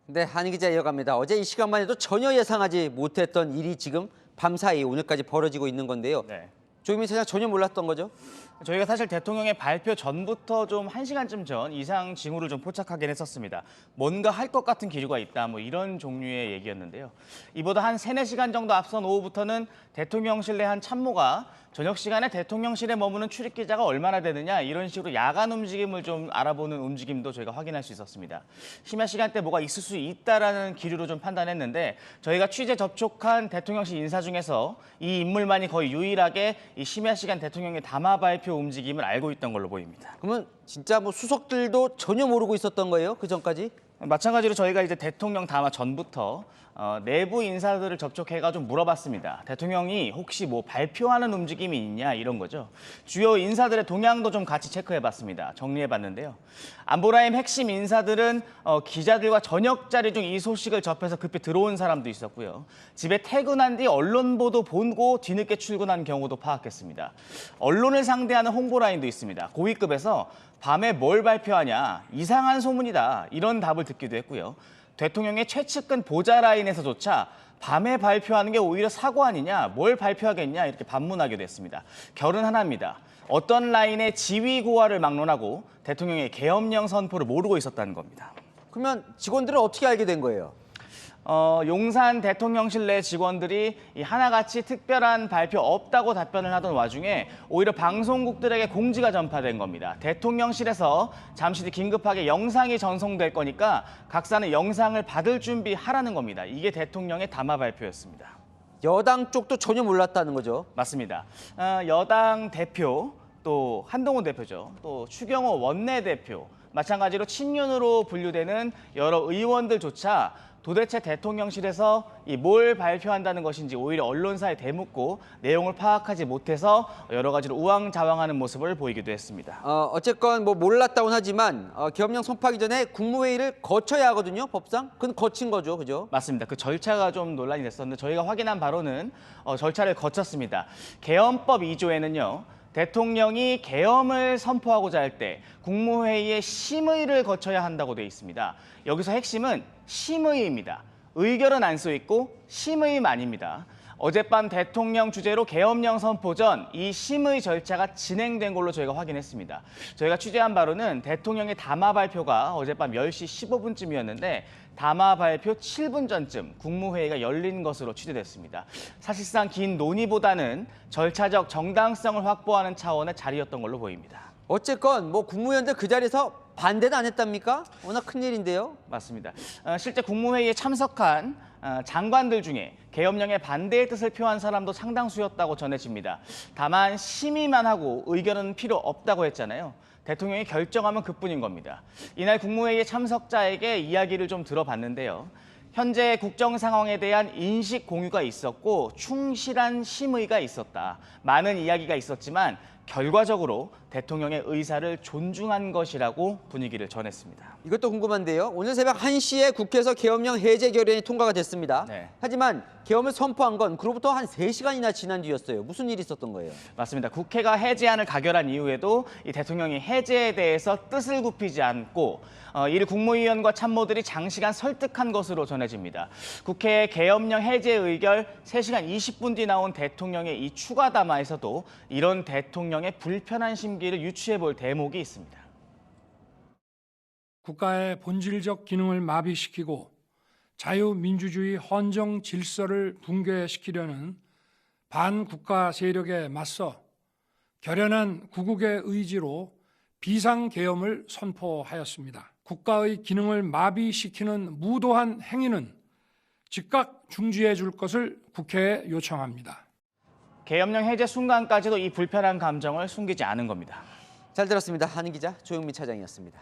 네, 한희 기자 이어갑니다. 어제 이 시간만 해도 전혀 예상하지 못했던 일이 지금 밤사이 오늘까지 벌어지고 있는 건데요. 네. 조규민 차장 전혀 몰랐던 거죠? 저희가 사실 대통령의 발표 전부터 좀 1시간쯤 전 이상 징후를 좀 포착하긴 했었습니다. 뭔가 할 것 같은 기류가 있다, 뭐 이런 종류의 얘기였는데요. 이보다 한 3-4시간 정도 앞선 오후부터는 대통령실 내 한 참모가 저녁 시간에 대통령실에 머무는 출입기자가 얼마나 되느냐, 이런 식으로 야간 움직임을 좀 알아보는 움직임도 저희가 확인할 수 있었습니다. 심야 시간대 뭐가 있을 수 있다라는 기류로 좀 판단했는데, 저희가 취재 접촉한 대통령실 인사 중에서 이 인물만이 거의 유일하게 이 심야 시간 대통령의 담화 발표 움직임을 알고 있던 걸로 보입니다. 그러면 진짜 뭐 수석들도 전혀 모르고 있었던 거예요? 그 전까지? 마찬가지로 저희가 이제 대통령 담화 전부터 내부 인사들을 접촉해가 좀 물어봤습니다. 대통령이 혹시 뭐 발표하는 움직임이 있냐, 이런 거죠. 주요 인사들의 동향도 좀 같이 체크해봤습니다. 정리해봤는데요. 안보라임 핵심 인사들은 기자들과 저녁 자리 중 이 소식을 접해서 급히 들어온 사람도 있었고요. 집에 퇴근한 뒤 언론 보도 보고 뒤늦게 출근한 경우도 파악했습니다. 언론을 상대하는 홍보라인도 있습니다. 고위급에서 밤에 뭘 발표하냐, 이상한 소문이다, 이런 답을 듣기도 했고요. 대통령의 최측근 보좌 라인에서조차 밤에 발표하는 게 오히려 사고 아니냐, 뭘 발표하겠냐, 이렇게 반문하기도 했습니다. 결은 하나입니다. 어떤 라인의 지위 고하를 막론하고 대통령의 계엄령 선포를 모르고 있었다는 겁니다. 그러면 직원들은 어떻게 알게 된 거예요? 용산 대통령실 내 직원들이 하나같이 특별한 발표 없다고 답변을 하던 와중에 오히려 방송국들에게 공지가 전파된 겁니다. 대통령실에서 잠시 뒤 긴급하게 영상이 전송될 거니까 각사는 영상을 받을 준비하라는 겁니다. 이게 대통령의 담화 발표였습니다. 여당 쪽도 전혀 몰랐다는 거죠? 맞습니다. 여당 대표, 또 한동훈 대표죠. 또 추경호 원내대표, 마찬가지로 친윤으로 분류되는 여러 의원들조차 도대체 대통령실에서 뭘 발표한다는 것인지 오히려 언론사에 대묻고 내용을 파악하지 못해서 여러 가지로 우왕좌왕하는 모습을 보이기도 했습니다. 어쨌건 뭐 몰랐다고는 하지만 계엄령 선포하기 전에 국무회의를 거쳐야 하거든요, 법상. 그건 거친 거죠, 그죠? 맞습니다. 그 절차가 좀 논란이 됐었는데 저희가 확인한 바로는 절차를 거쳤습니다. 계엄법 2조에는요. 대통령이 계엄을 선포하고자 할 때 국무회의의 심의를 거쳐야 한다고 되어 있습니다. 여기서 핵심은 심의입니다. 의결은 안 써 있고 심의만입니다. 어젯밤 대통령 주재로 계엄령 선포 전 이 심의 절차가 진행된 걸로 저희가 확인했습니다. 저희가 취재한 바로는 대통령의 담화 발표가 어젯밤 10시 15분쯤이었는데 담화 발표 7분 전쯤 국무회의가 열린 것으로 취재됐습니다. 사실상 긴 논의보다는 절차적 정당성을 확보하는 차원의 자리였던 걸로 보입니다. 어쨌건 뭐 국무위원들 그 자리에서 반대는 안 했답니까? 워낙 큰일인데요. 맞습니다. 실제 국무회의에 참석한 장관들 중에 계엄령에 반대의 뜻을 표한 사람도 상당수였다고 전해집니다. 다만 심의만 하고 의견은 필요 없다고 했잖아요. 대통령이 결정하면 그뿐인 겁니다. 이날 국무회의의 참석자에게 이야기를 좀 들어봤는데요. 현재 국정 상황에 대한 인식 공유가 있었고 충실한 심의가 있었다. 많은 이야기가 있었지만 결과적으로 대통령의 의사를 존중한 것이라고 분위기를 전했습니다. 이것도 궁금한데요. 오늘 새벽 1시에 국회에서 계엄령 해제 결의안이 통과가 됐습니다. 네. 하지만 계엄을 선포한 건 그로부터 한 3시간이나 지난 뒤였어요. 무슨 일이 있었던 거예요? 맞습니다. 국회가 해제안을 가결한 이후에도 이 대통령이 해제에 대해서 뜻을 굽히지 않고 이를 국무위원과 참모들이 장시간 설득한 것으로 전해집니다. 국회 계엄령 해제 의결 3시간 20분 뒤 나온 대통령의 이 추가 담화에서도 이런 대통령의 불편한 심기를 유추해 볼 대목이 있습니다. 국가의 본질적 기능을 마비시키고 자유민주주의 헌정 질서를 붕괴시키려는 반국가 세력에 맞서 결연한 구국의 의지로 비상계엄을 선포하였습니다. 국가의 기능을 마비시키는 무도한 행위는 즉각 중지해 줄 것을 국회에 요청합니다. 계엄령 해제 순간까지도 이 불편한 감정을 숨기지 않은 겁니다. 잘 들었습니다. 한희 기자, 조영민 차장이었습니다.